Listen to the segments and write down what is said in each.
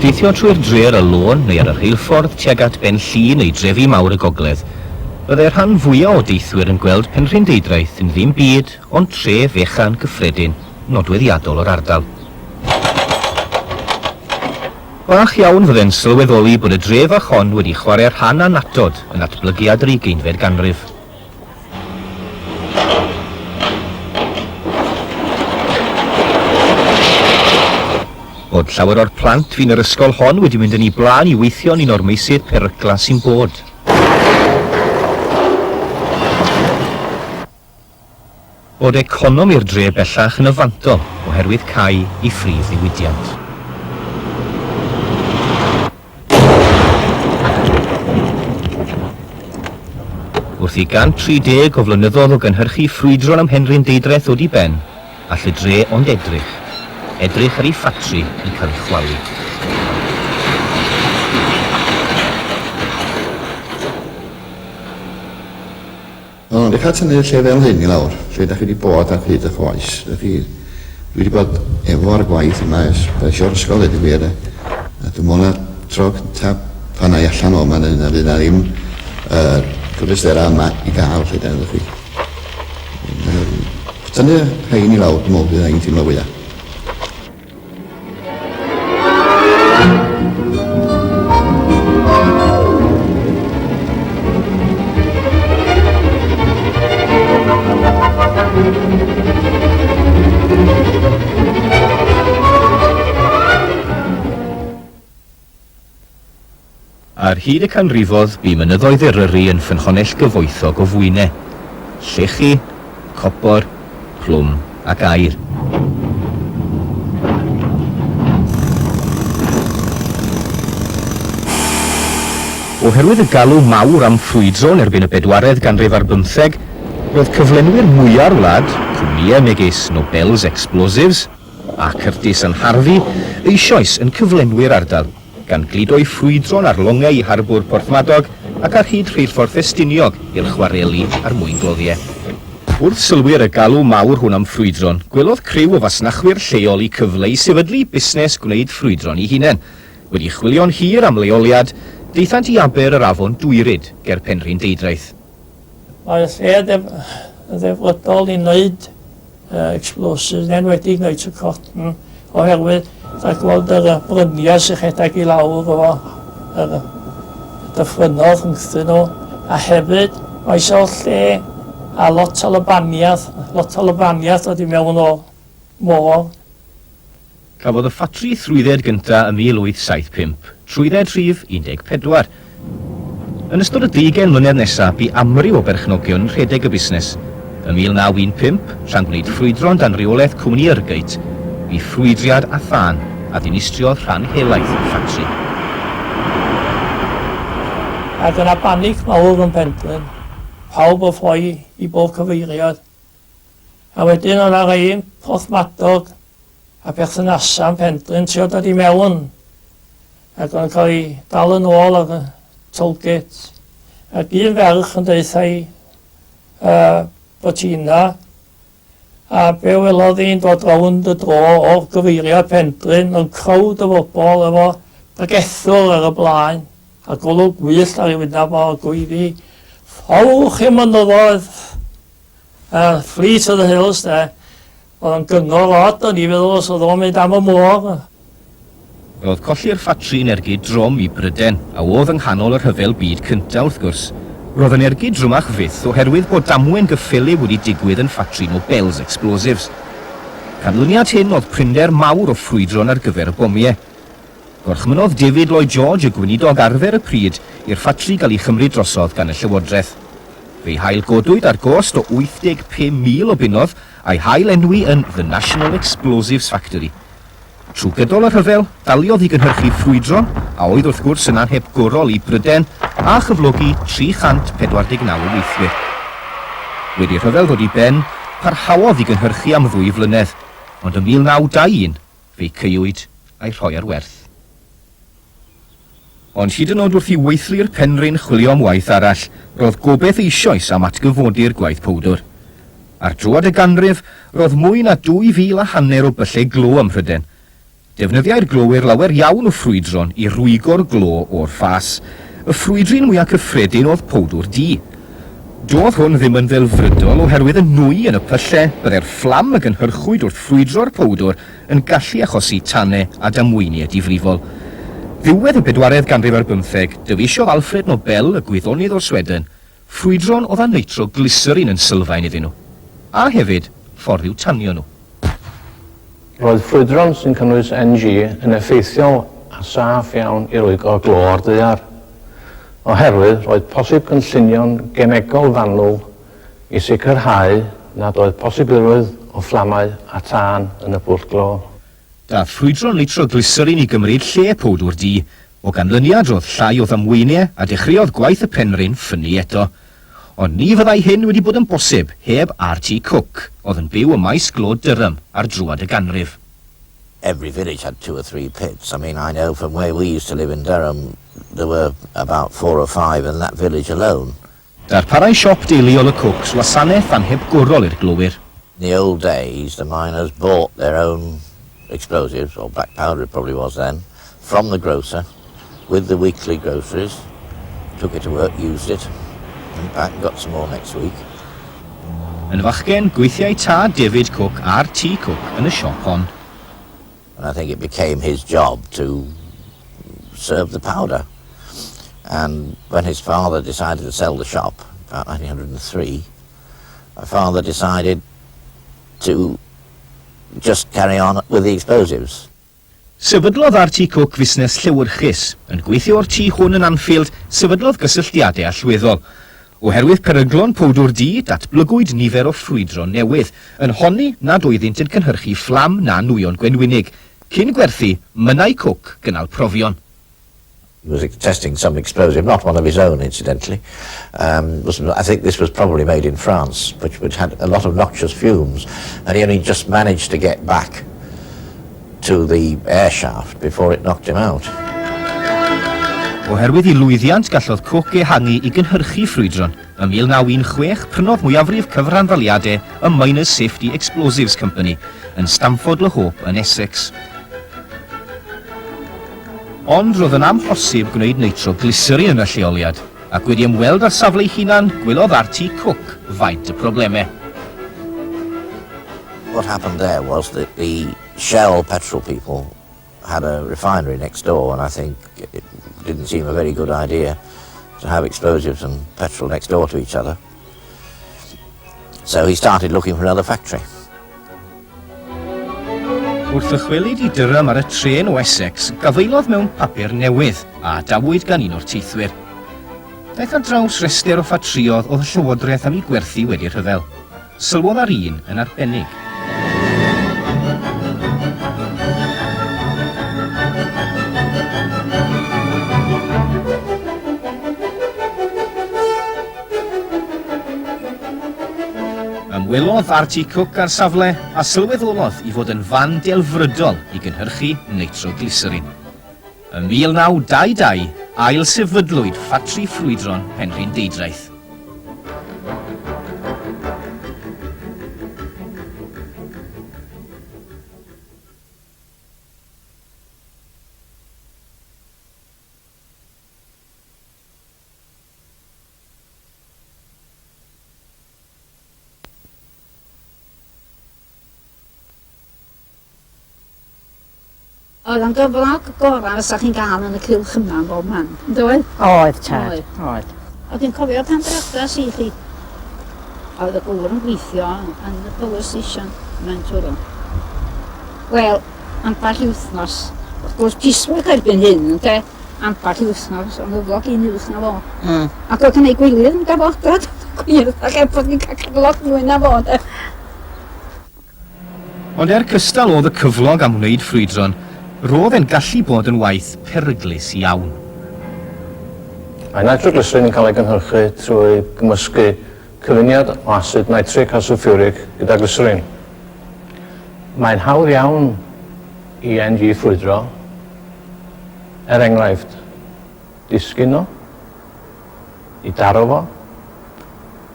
Deithio trwy'r dre ar y lôn neu ar y rheilffordd tuag at Ben Llŷn neu drefi mawr y gogledd, byddai'r rhan fwyaf o deithwyr yn gweld Penrhyn Deudraeth yn ddim byd ond tre fechan gyffredin nodweddiadol o'r ardal. Bach iawn fyddai'n sylweddoli bod y dref â hon wedi chwarae rhan anatod yn atblygiad yr 20fed ganrif. Bod llawer o'r plant fi'n yr ysgol hon wedi mynd yn ei blaen i weithio yn un o'r meysydd perygla sy'n bod. Bod economi'r dre bellach yn y fantol oherwydd cau i ffrif ddiwydiant. Wrth i 130 o flynyddoedd o gynhyrchu ffrwydron am Penrhyn Deudraeth ddod i ben, all y dre ond edrych ar ei ffatri i cael ei chwalu. Ond eich at hynny lle fel hyn i lawr, lle da chi wedi bod ar hyd y chwaes. Dwi wedi bod efo'r gwaith yma esio'r ysgol edrych gwir. Dwi'n mwyn y tro cyntaf pan ai allan o yma, na fydd na ddim cyflistera yma i gael lle da chi. Tynnu rhain i lawr, dwi'n meddwl bydd ein teimlo fwyaf. Ar hyd y canrifodd, bu mynyddoedd Eryri yn ffynhonnell gyfoethog o fwynau. Llechi, copor, plwm ac aur. Oherwydd y galw mawr am ffrwydron erbyn y 4edd ganrif ar 15, roedd cyflenwyr mwyaf wlad, cwmnïau megis Nobels Explosives a Curtis and Harvey eisoes yn cyflenwyr ardal, gan glidoi ffrwydron ar longau i harbwr Porthmadog ac ar hyd rheilffordd Estiniog i'r chwareli a'r mwyn gloddiau. Wrth sylwyr y galw mawr hwn am ffrwydron, gwelodd criw o fasnachwyr lleol i cyfle i sefydlu busnes gwneud ffrwydron i hunain. Wedi chwilio'n hir am leoliad, deithant i aber yr afon Dwyryd ger Penrhyn Deudraeth. Mae'r lle ddefrydol i wneud explosives, yn enwedig wneud y cotton, oherwydd rhaid gweld yr bryniau sy'n rhedeg i lawr o y dyffrynnodd rhwngthyn nhw. A hefyd, mae eisiau lle a lot o lobaniaeth oedd i mewn o môr. Cafodd y ffatri thrwydded gyntaf ym 1875, trwydded rhif 14. Yn ystod y 20 mlynedd nesaf, bu amryw o berchnogion yn rhedeg y busnes. Ym 1915, tra'n gwneud ffrwydron dan reolaeth cwmni Yrgeit, bu ffrwydriad a thân a ddinistriodd rhan helaeth y ffatri. Ac yna banig mawr yn Penrhyn, pawb o ffoi i bob cyfeiriad. A wedyn o'na rei Porthmadog a perthynasa yn Penrhyn trio dod i mewn. Ac o'n cael ei dal yn ôl ar y tollgate. Ac un ferch yn deithau Botina, a be welodd hi'n dod rownd y dro o'r gyfeiriad Penrhyn yn crowd o bobl efo bregethwr ar y blaen a golwg gwyllt ar ei wynaf o'r gweiddi. Ffawch i mynyddoedd, Fleet of the Hills, oedd yn gyngor od o'n i feddwl os oedd o'n mynd am y môr. Roedd colli'r ffatri yn ergyd drom i Bryden, a oedd yng nghanol yr rhyfel byd cyntaf wrth gwrs. Roedd yn ergyd drwmach fyth oherwydd bod damwen gyffili wedi digwydd yn ffatri Nobels Explosives. Canlyniad hyn oedd prynder mawr o ffrwydron ar gyfer y bomiau. Gorchmynodd David Lloyd George y gweinidog arfer y pryd i'r ffatri gael ei chymryd drosodd gan y Llywodraeth. Fe'i hail godwyd ar gost o 85,000 o bunnoedd a'i hail enwi yn The National Explosives Factory. Trwy gydol y rhyfel, daliodd i gynhyrchu ffrwydron a oedd wrth gwrs yn anhebgorol i Bryden a chyflogi 349 weithwyr. Wedi'r rhyfel ddod i ben, parhaodd i gynhyrchu am 2 flynedd, ond ym 1921 fe'i ceiwyd a'i rhoi ar werth. Ond hyd yn oed wrth i weithlu'r Penrhyn chwilio am waith arall, roedd gobeith eisoes am atgyfodi'r gwaith powdwr. Ar drwad y ganrif, roedd mwy na 2,500 o byllau glo ym Mhryden. Defnyddiai'r glowyr lawer iawn o ffrwydron i rwygo'r glo o'r ffas. Y ffrwydrin mwyaf cyffredin oedd powdwr di. Doedd hwn ddim yn ddelfrydol oherwydd y nwy yn y pyllau, byddai'r fflam y gynhyrchwyd wrth ffrwydro'r powdwr yn gallu achosi tannau a damweiniau difrifol. Ddiwedd y 4edd ganrif ar 15, dyfeisiodd Alfred Nobel, y gwyddonydd o'r Sweden, ffrwydron oedd â nitroglycerin yn sylfaen iddyn nhw. A hefyd, ffordd i'w tanio nhw. Roedd ffrwydron sy'n cynnwys NG yn effeithiol a saff iawn i rwygo glo o'r daear. Oherwydd, roedd posib cynllunio'n gemegol fanwl i sicrhau nad oedd posibilrwydd o fflamau a tân yn y pwll glo. Daeth ffrwydron nitroglycerin i gymryd lle powdwr di, o ganlyniad roedd llai o ddamweinia a dechreuodd gwaith y penrhyn ffynnu eto. Ond ni fyddai hyn wedi bod yn bosib heb R.T. Cook, oedd yn byw y maes glo Durham ar drwad y ganrif. Every village had 2 or 3 pits. I mean, I know from where we used to live in Durham, there were about 4 or 5 in that village alone. Darparai siop deuluol y Cooks wasanaeth anhebgorol i'r glowyr. In the old days, the miners bought their own explosives, or black powder it probably was then, from the grocer, with the weekly groceries, took it to work, used it, went back and got some more next week. Yn fachgen, gweithiau tad David Cook a R.T. Cook yn y siop hon. And I think it became his job to serve the powder. And when his father decided to sell the shop, about 1903, my father decided to just carry on with the explosives. Sefydlodd R.T. Cook fusnes llewyrchus. Yn gweithio o'r tŷ hwn yn Anfield, sefydlodd gysylltiadau allweddol. Oherwydd peryglon powdwr di, datblygwyd nifer o ffrwydron newydd, yn honni nad oeddynt yn cynhyrchu fflam na nwyon gwenwynig, cyn gwerthu mynnau Cook gynnal profion. He was testing some explosive, not one of his own, incidentally. I think this was probably made in France, which had a lot of noxious fumes, and he only just managed to get back to the air shaft before it knocked him out. Oherwydd i lwyddiant gallodd Cook ehangu i gynhyrchu ffrwydron, ym 1916 prynodd mwyafrif cyfranfaliadau y Miners Safety Explosives Company yn Stamford le Hope yn Essex. Ond roedd yn amhosib gwneud nitroglycerin yn y lleoliad, ac wedi ymweld â'r safle ei hunan, gwelodd R.T. Cook faint y problemau. What happened there was that the Shell petrol people had a refinery next door, and I think it didn't seem a very good idea to have explosives and petrol next door to each other. So he started looking for another factory. Wrth ddychwelyd i Durham ar y tren o Essex, gafeilodd mewn papur newydd a dawyd gan un o'r teithwyr. Daeth ar draws rester o ffatriodd oedd y llywodraeth am ei gwerthu wedi'r rhyfel. Sylwodd ar un yn arbennig. Ymwelodd R.T. Cook ar safle a sylweddolodd i fod yn fan delfrydol i gynhyrchu nitroglycerin. Ym 1922, ail sefydlwyd ffatri ffrwydron Penrhyn Deidraeth. Oedd yn gyflag gorau fysa chi'n gael yn y cylch yma yn bob man, yn dweud? Oedd, tad, oedd. A dwi'n cofio tan drafdas i chi. Oedd y gŵr yn gweithio yn y power station mewn Twrw. Wel, amball wythnos. Wrth gwrs, piswyd erbyn hyn, ynde? Amball wythnos, ond yflog un uwch na fo. Ac oedd yn ei gwylydd yn gafodad. Gwir, ac bod ni'n cael cyflog mwy na fo, ynde? Ond cystal oedd y cyflog am wneud ffrwydron, roedd e'n gallu bod yn waith peryglus iawn. Mae nitroglycerin yn cael ei gynhyrchu trwy gymysgu cyfuniad o asid nitric a sulfuric gyda glycerin. Mae'n hawdd iawn i NG ffrwydro, enghraifft, disgyn o, i daro fo,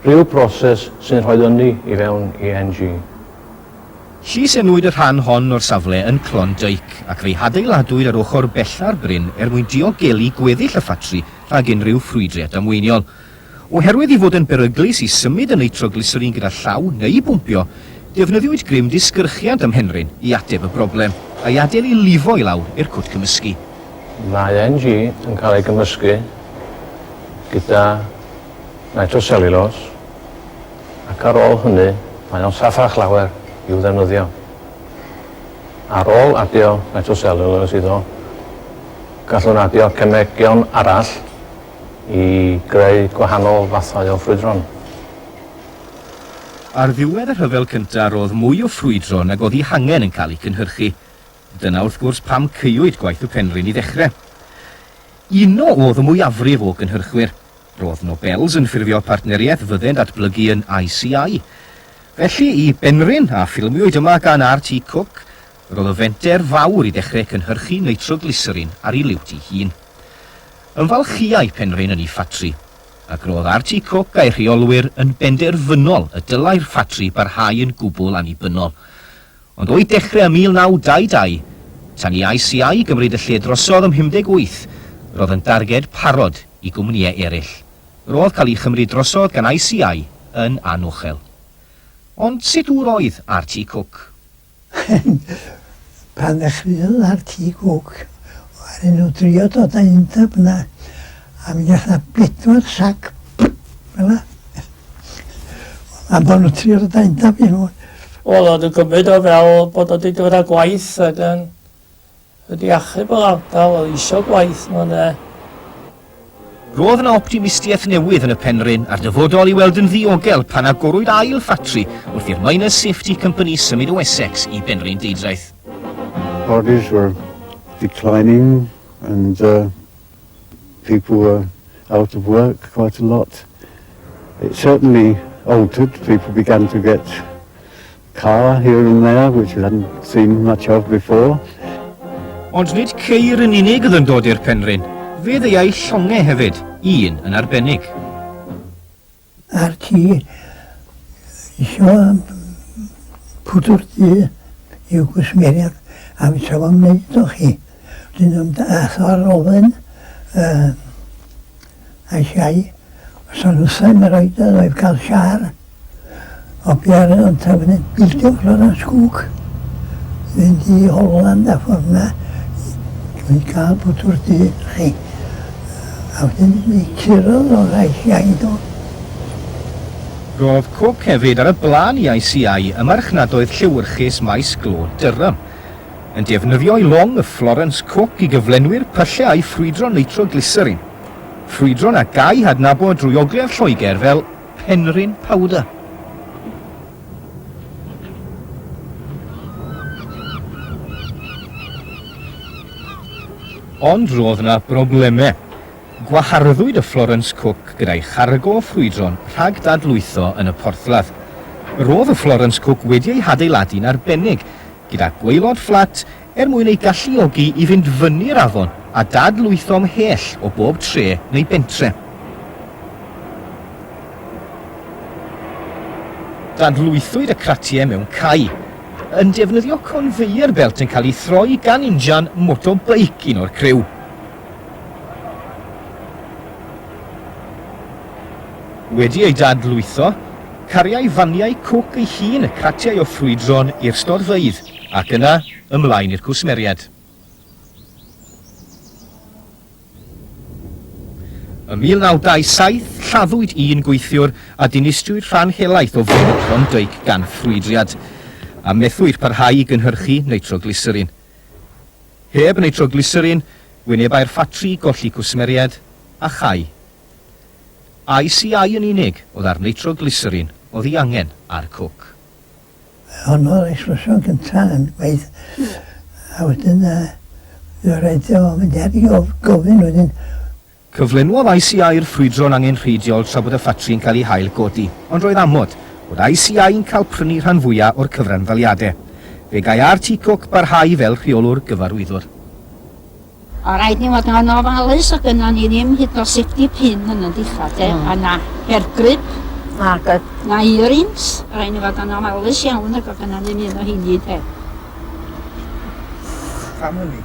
rhyw broses sy'n rhoi ynni i fewn i NG. Llys enwyd y rhan hon o'r safle yn Clondeic ac fe'i hadeiladwyd ar ochr bella'r bryn mwyn diogelu gweddill y ffatri rhag unrhyw ffrwydriad damweiniol. Oherwydd I fod yn beryglus I symud y nitroglycerin gyda llaw neu bwmpio, defnyddiwyd grym disgyrchiad ym Mhenrhyn I ateb y broblem a'i adael I lifo I lawr i'r cwt cymysgu. Mae NG yn cael ei gymysgu gyda nitrocellulose ac ar ôl hynny mae o'n saffach lawer i'w ddefnyddio. Ar ôl adio nitrocellulose iddo, gallwn adio cemegion arall I greu gwahanol fathau o ffrwydron. Ar ddiwedd y rhyfel cyntaf roedd mwy o ffrwydro nag oedd I hangen yn cael ei cynhyrchu. Dyna wrth gwrs pam ceiwyd gwaith y Penrhyn I ddechrau. Uno oedd y mwyafrif o gynhyrchwyr. Roedd Nobels yn ffurfio partneriaeth fyddai'n datblygu yn ICI. Felly I Penrhyn a ffilmiwyd yma gan R.T. Cook, roedd y fenter fawr I ddechrau cynhyrchu nitroglycerin ar ei liwt ei hun. Ymfalchiai Penrhyn yn ei ffatri, ac roedd R.T. Cook a'i rheolwyr yn benderfynol y dylai'r ffatri barhau yn gwbl annibynnol. Ond o'i dechrau ym 1922, tan I ICI gymryd y lle drosodd ym 58, roedd yn darged parod I gwmnïau eraill. Roedd cael ei chymryd drosodd gan ICI yn anochel. Ond sut oedd R.T. Cook? Pan ddechreuodd R.T. Cook, ar nhw drio dod â undeb yna, a mi gath 4 sac, fel yna. A bod nhw trio dod â undeb I nhw. Oedd yn gymryd o fel bod oedd wedi dod â gwaith ac yn wedi achub o'r ardal, oedd isio gwaith nhw'n Roedd yna optimistiaeth newydd yn y Penrhyn a'r dyfodol I weld yn ddiogel pan agorwyd ail ffatri wrth i'r Miners Safety Company symud o Essex I Penrhyn Deidraeth. Bodies were declining and people were out of work quite a lot. It certainly altered. People began to get car here and there, which we hadn't seen much of before. Ond nid ceir yn unig oedd yn dod i'r Penrhyn. Fe ddeiau llongau hefyd, un yn arbennig. R.T. isio pwdwr di i'w gwsmeriad a fi tra fo'n wneud o chi. Dyn nhw'n dath o'r ofyn a siai. Sa'n wrthau mae roed oedd oedd cael siar o biar yn tafod yn bildio Florence Cook. Fynd I Holland a ffordd yna i gael pwdwr di chi. A wedyn mi curodd o'r ICI do. Roedd Cook hefyd ar y blaen I ICI y marchnadoedd llewyrchus maes glo Durham, yn defnyddio I long y Florence Cook I gyflenwi'r pyllau ffrwydron nitroglycerin. Ffrwydron a gai hadnabod drwy ogledd Lloegr fel Penrhyn Powder. Ond roedd yna broblemau. Gwaharddwyd y Florence Cook gyda'i chargo o ffrwydron rhag dadlwytho yn y porthladd. Roedd y Florence Cook wedi ei hadeiladu'n arbennig, gyda gwaelod fflat mwyn ei galluogi I fynd fyny'r afon a dadlwytho ymhell o bob tre neu bentre. Dadlwythwyd y cratiau mewn cai, yn defnyddio conveyor belt yn cael ei throi gan injan motobike un o'r criw. Wedi ei dadlwytho, cariai faniau Cook ei hun y cratiau o ffrwydron i'r storfeydd, ac yna ymlaen i'r cwsmeriad. Ym 1927, lladdwyd un gweithiwr a dinistriwyd rhan helaeth o fyn y Clondeic gan ffrwydriad, a methwyd parhau I gynhyrchu nitroglycerin. Heb nitroglycerin, wynebau'r ffatri golli cwsmeriad a chai. ICI yn unig oedd ar nitroglycerin oedd ei angen ar Cook. Honno'r esblysion gyntaf yn gweith. A wedyn, dwi'n rhaid o mynd ar I gofyn wedyn. Cyflenwodd ICI'r ffrwydron angen rheidiol tra bod y ffatri'n cael ei hael godi, ond roedd amod bod ICI'n cael prynu rhan fwyaf o'r cyfranfaliadau. Fe gai R.T. Cook barhau fel rheolwr gyfarwyddwr. O rhaid ni fod yn ofalus ac yna ni ddim hyd o 70 pin yn y dillad, a na hergryb Nagod. Na earrings, rhaid i fod yn ofalus iawn ac oedd yna ddim un o hynny te. Family.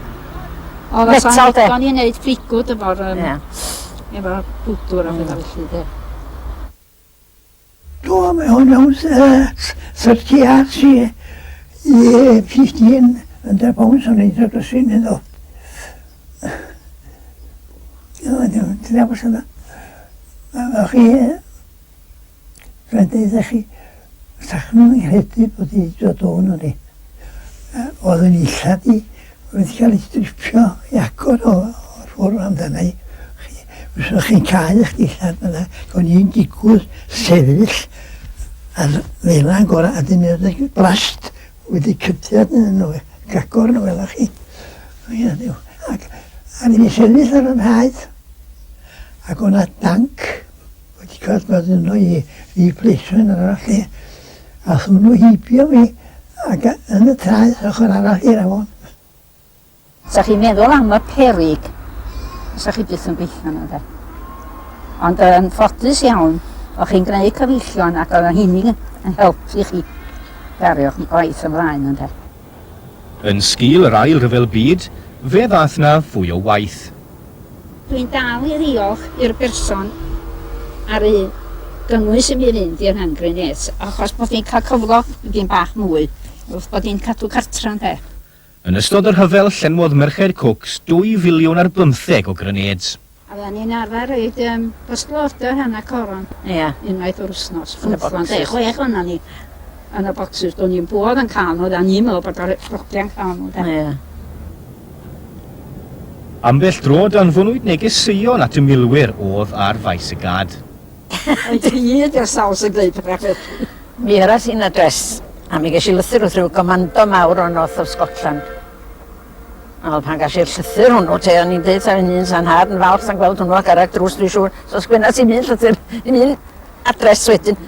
Oedd Metal, de? o'n i'n neud ffrigwd efo bwdwr a beth felly de. Do, mae hwn iawn 30 yards i 15 pounds o'n eidr drosyn iddo. Ti'n efo sy'n dda. Chi, rhaid eiddo chi, sa'ch nhw'n nghredu bod i dod o'n o'n i. Oedd yn illad i, wedi cael ei stripio i agor o'r ffwrdd amdana i. Os ydych chi'n cael eich dillad yna, o'n i'n digwydd sefyll ar ddelan gorau, a dyn nhw'n blast wedi cytiad yn nhw, gagor nhw fel chi. Ac a ni sefyll ar yn haid, ac o'na danc wedi cael bod yn nhw i pleisio yn yr lle. A thwn nhw hibio fi, ac yn y traeth ochr arall i'r afon. Sa chi'n meddwl am y perig, sa chi byth yn gweithio yna de. Ond yn ffodus iawn, o'ch chi'n gwneud cyfeillion ac oedd hynny yn helpu chi gario'ch gwaith ymlaen yna de. Yn sgil yr ail ryfel byd, fe ddath na fwy o waith. Dwi'n dal i ddiolch i'r berson ar y gynnwys i mi fynd i'r Hangrenets, achos bod fi'n cael cyflog fi'n bach mwy, wrth bod fi'n cadw cartra'n de. Yn ystod yr hyfel llenwodd Merched Cooks 2 filiwn ar 15 o grenades. A dda ni'n arfer roed bysglorder hynna coron. Ie. Unwaith o'r wsnos. Yn y bocsys. 6 o'na ni. Yn y bocsys, do'n ni'n bod yn cael nhw, a ni'n meddwl bod o'r brobliau'n cael nhw. Ie. Ambell dro danfonwyd neges seion at y milwyr oedd ar faes y gad. Oedd hyd i'r saws yn gwneud pethau. Mi era sy'n adres, a mi ges i lythyr wrth rhyw gomando mawr o North of Scotland. Wel, pan gas i'r llythyr hwnnw, te o'n i'n dweud ar un sa'n had yn fawr sa'n gweld hwnnw ac arach drws dwi'n siŵr. So sgwynna sy'n mynd llythyr, i'n mynd adres wedyn.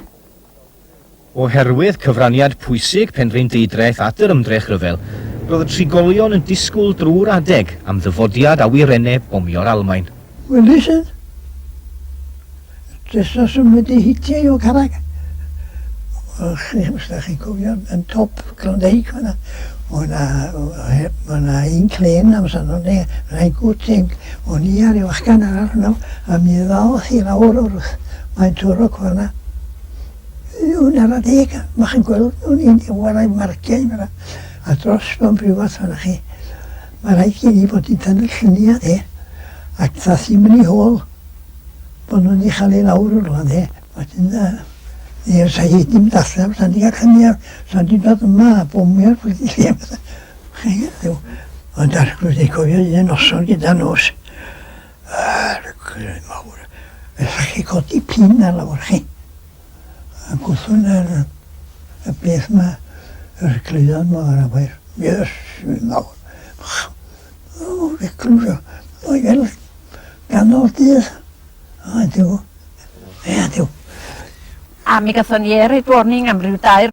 Oherwydd cyfraniad pwysig penrhain deidreth at yr ymdrech ryfel, roedd y trigolion yn disgwyl drwy'r adeg am ddyfodiad awyrennau bomio'r Almaen. Wel, listen. Dresos yn wedi hitio i o carag. Os chi'n cofio, yn top Clondeig hwnna. O'na un clen am san o'n e, o'na un gwteng, o'n i ar i'w achgan arall hwnnw, a mi ddaodd i lawr o'r mae'n twrog hwnna. Yw'n ar y deg, mae chi'n gweld nhw'n un i warai margiau yma. A dros mewn brifat hwnna chi, mae rhaid gen i bod i'n tynnu llyniad ac ddath i'n mynd i hôl, bod nhw'n i chael ei lawr o'r lan Wedyn, sa hi ddim dathlu, sa'n di gael cynniad, sa'n di dod yma a bomio'r pwyddi lle. Ond arglwyd ei cofio un noson gyda nos. Yr gwrdd mawr. Felly chi codi pin ar lawr chi. A gwthwn y beth yma, yr glyddan mawr a bair. Yes, mawr. O, fe glwysio. O'i fel ganol dydd. O, diw. Diw. A mi gathon ni erid warning am ryw 2.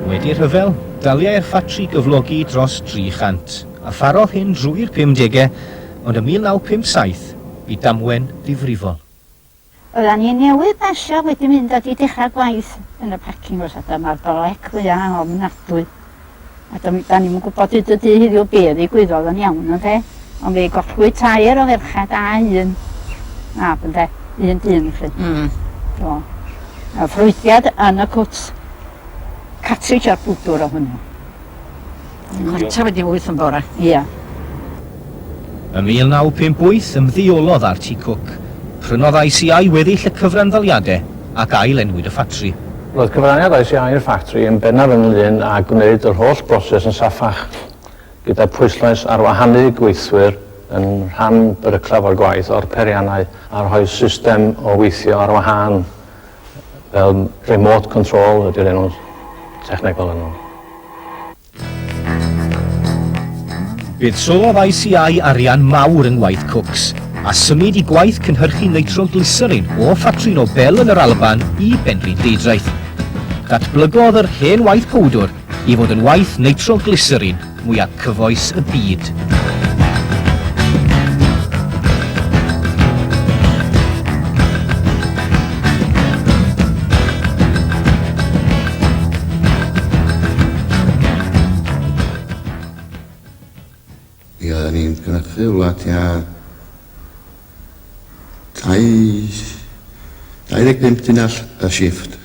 Wedi'r rhyfel, daliai'r ffatri gyflogi dros 300, a pharodd hyn drwy'r 50au, ond y 1957, bu damwen ddifrifol. Oedden ni newydd basio wedi mynd a di dechrau gwaith yn y packing os ydym ar golec fwya ofnadwy. A da ni'n gwybod hyd y dy heddiw beth ddigwyddodd yn iawn ynddo. Ond fe gollwyd tair o ferchad a un mab ynddo, un dyn chi. A ffrwydiad yn y cwt cartridge ar bwdwr o hwnnw. Conta wedi wyth yn bora. Ia. Y 1958 ymddiolodd Archie Cook. Prynodd ICI weddill y cyfrandaliadau ac ail-enwyd y ffatri. Roedd cyfraniad ICI i'r ffatri yn bennaf yn lun a gwneud yr holl broses yn saffach, gyda pwyslais ar wahanu gweithwyr yn rhan beryclaf o'r gwaith o'r periannau a rhoi system o weithio ar wahân fel remote control ydy'r enw technical enw. Bydd sylwodd ICI arian mawr yng ngwaith Cooks, a symud i gwaith cynhyrchu nitroglycerin o ffatri Nobel yn yr Alban i Benri Deidraeth. Datblygodd yr hen waith powdwr i fod yn waith nitroglycerin mwyaf cyfoes y byd. Oedden ni'n cynhyrchu wlad tua 25 dinar y shifft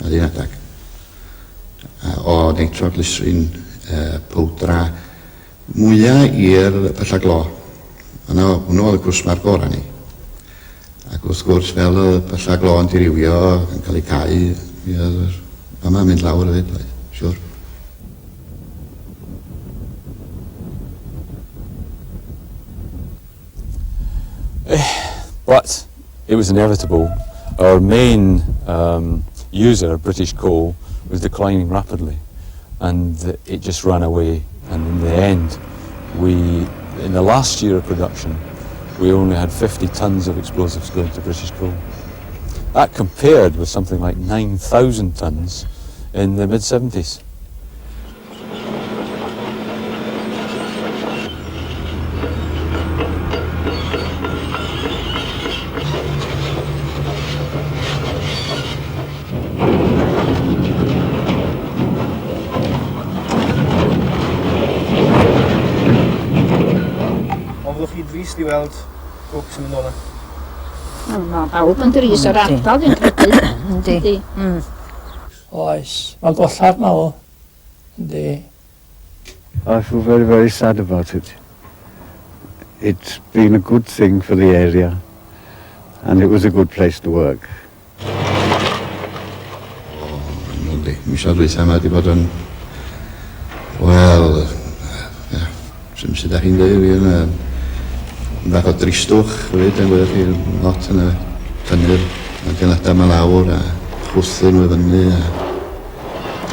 a dyn adag o nitroglycerin powdra mwyaf i'r pella glo. Hwnnw oedd y cwrs mae'r gorau ni. Ac wrth gwrs fel y pella glo yn dirywio yn cael ei cau, yma'n mynd lawr y fyd, siwr. But it was inevitable. Our main user, British Coal, was declining rapidly, and it just ran away. And in the end, in the last year of production, we only had 50 tons of explosives going to British Coal. That compared with something like 9,000 tons in the mid-70s. Trist i weld Cooks yn mynd o'na. Mae bawb yn dris yr ardal yn credu. Yndi. Oes, mae gollad mawr. Yndi. I feel very, very sad about it. It's been a good thing for the area, and it was a good place to work. Misio dweud yma wedi bod yn, wel, sy'n da chi'n dweud, bach o dristwch fyd yn gwybod chi lot yn y tynnu'r adeiladau yma lawr a chwthyn nhw i fyny a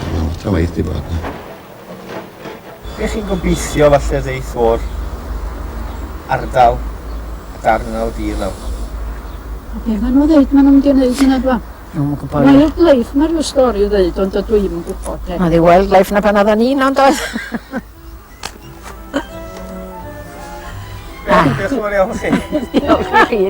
mae'n lot o waith i bod. Be chi'n gobeithio falle ddeith o'r ardal a darn o dir nawr? Be maen nhw ddeud maen nhw'n mynd i wneud yna dwa? Mae'r leif mae'r stori yn dweud ond ydw i'n gwybod. Oedd i wildlife na pan oedden ni'n ond oedd. Diolch yn fawr iawn chi. Diolch i chi.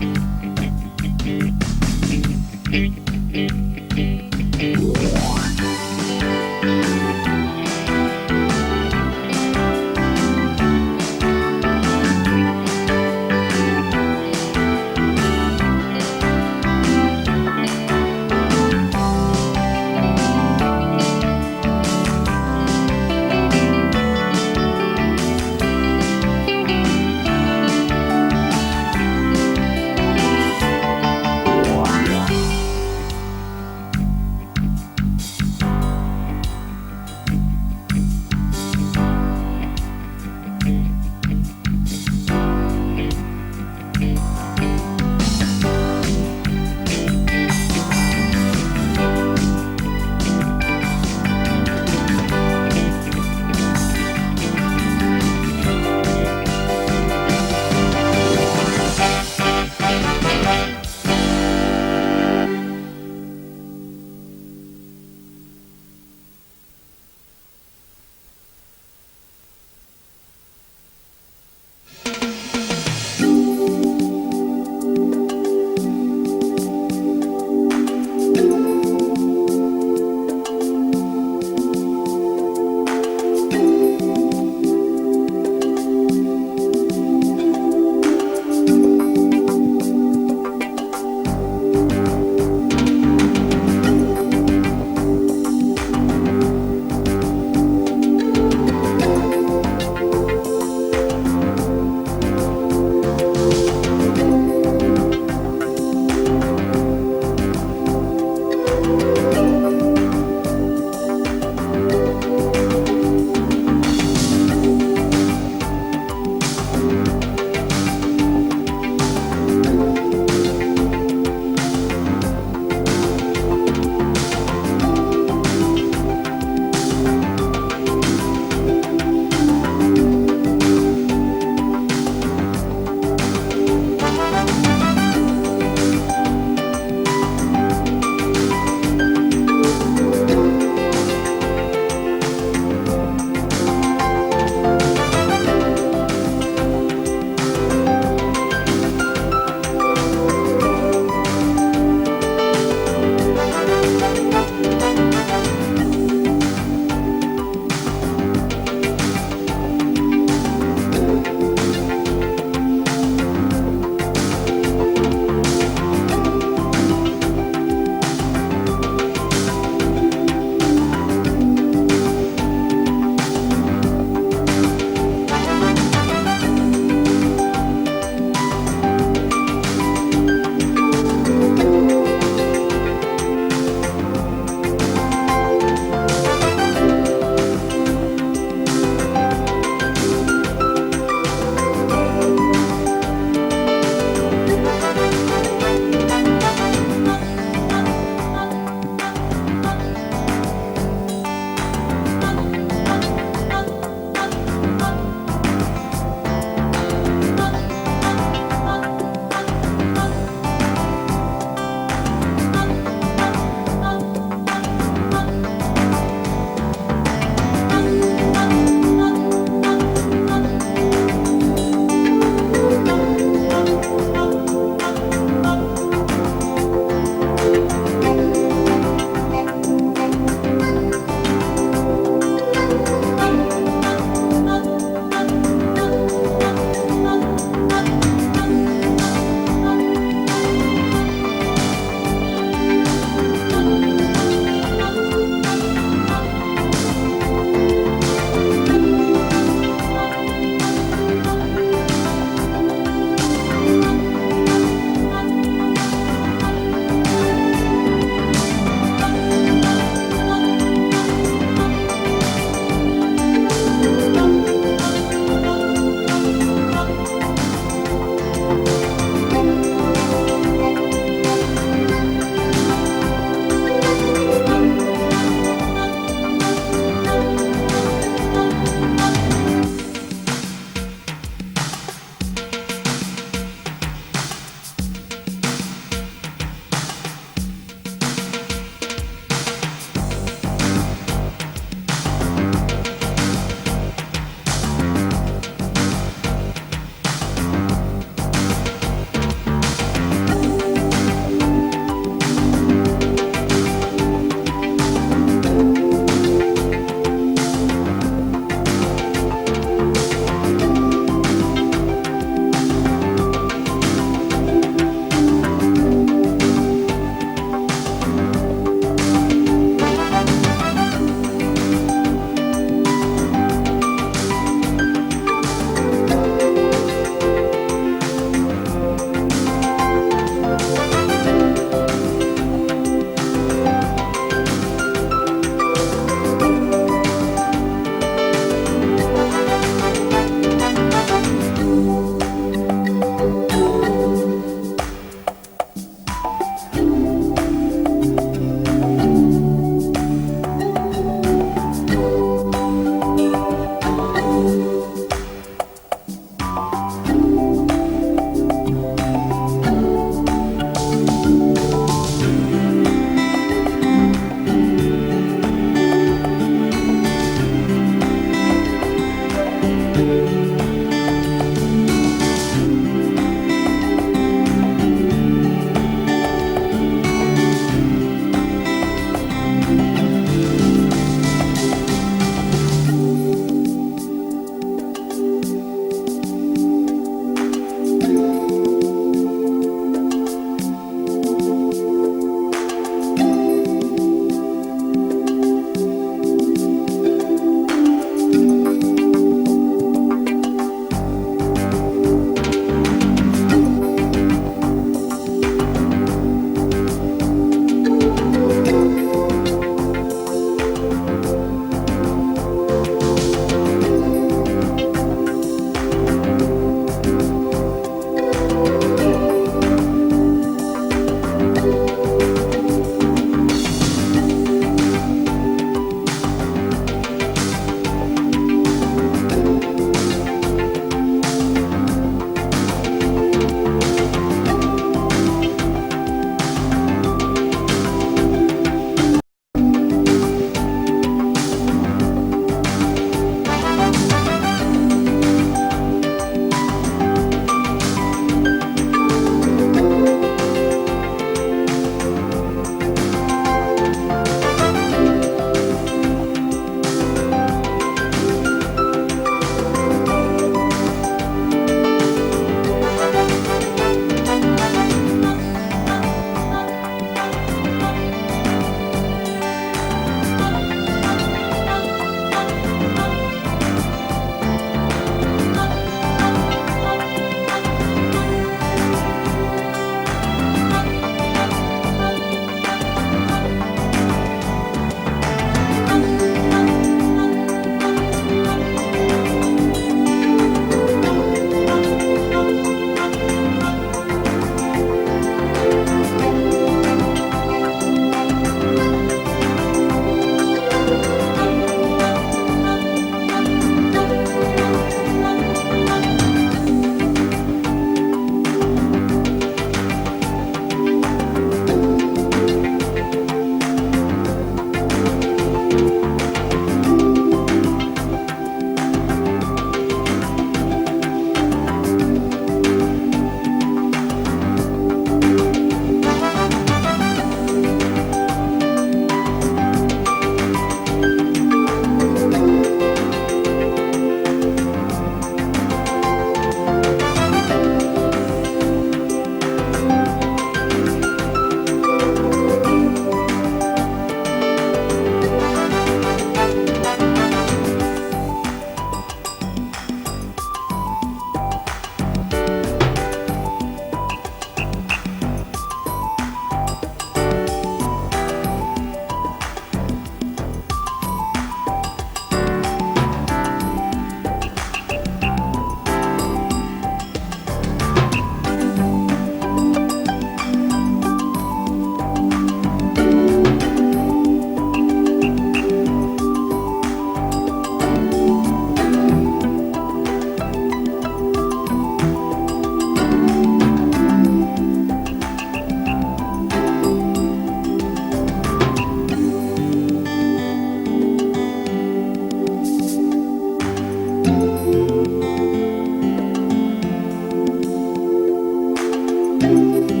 Thank you.